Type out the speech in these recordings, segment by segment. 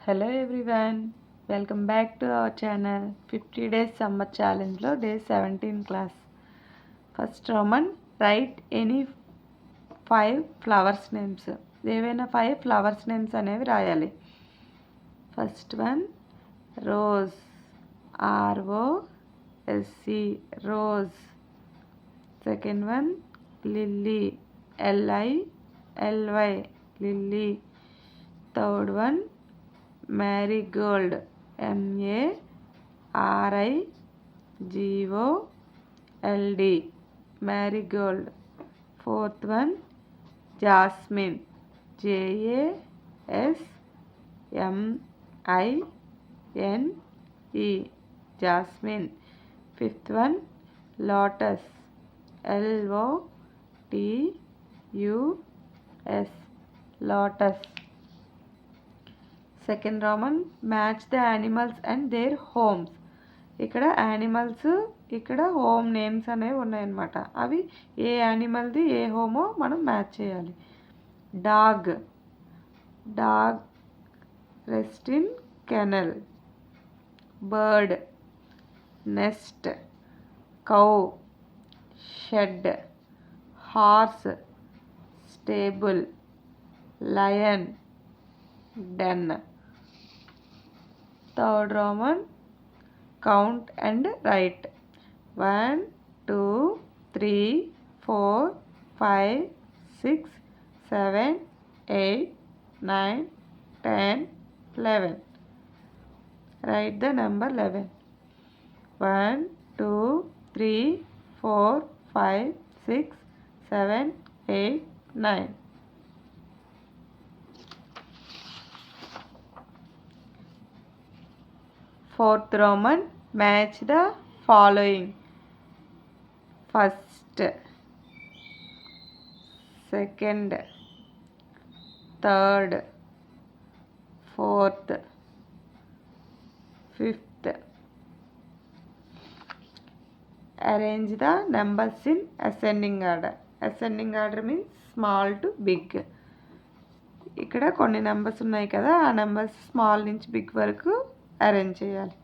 Hello everyone, welcome back to our channel 50 days summer challenge lo day 17 class. First Roman, write any 5 flowers names. ఏవైనా 5 flowers names అనేవి రాయాలి. First one, rose, ROSE, rose. Second one, lily, LILY, lily. Third one, marigold, MARIGOLD, marigold. Fourth one, jasmine, JASMINE, jasmine. Fifth one, lotus, LOTUS, lotus. Second Roman, match the animals and their homes. ఇక్కడ animals, ఇక్కడ home names అనేవి ఉన్నాయన్నమాట. అవి ఏ యానిమల్ది ఏ హోమో మనం మ్యాచ్ చేయాలి. Dog, rest in kennel. Bird, nest. Cow, shed. Horse, stable. Lion, den. Third Roman, count and write. 1, 2, 3, 4, 5, 6, 7, 8, 9, 10, 11. Write the number 11. 1, 2, 3, 4, 5, 6, 7, 8, 9. Fourth Roman, match the following. First, second, third, fourth, fifth. Arrange the numbers in ascending order. Ascending order means small to big. ఇక్కడ కొన్ని numbers ఉన్నాయి కదా, ఆ numbers small నుంచి big వరకు arrange చేయాలి.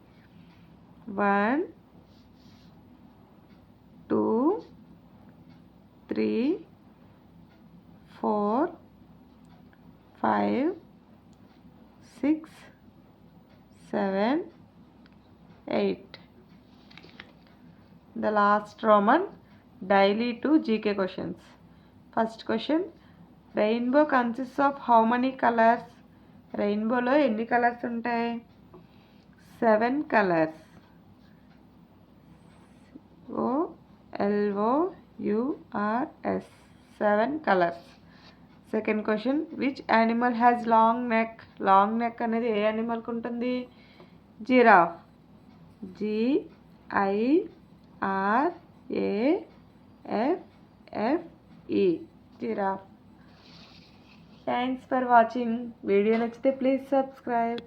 1, 2, 3, 4, 5, 6, 7, 8. The last Roman, daily 2 GK questions. First question, rainbow consists of how many colors? రెయిన్బోలో ఎన్ని colours ఉంటాయి? 7 colors. OLOURS, 7 colors. Second question, which animal has long neck? Long neck అనేది ఏ యానిమల్కి ఉంటుంది? Giraffe, GIRAFFE, giraffe. Thanks for watching. Video నచ్చితే please subscribe.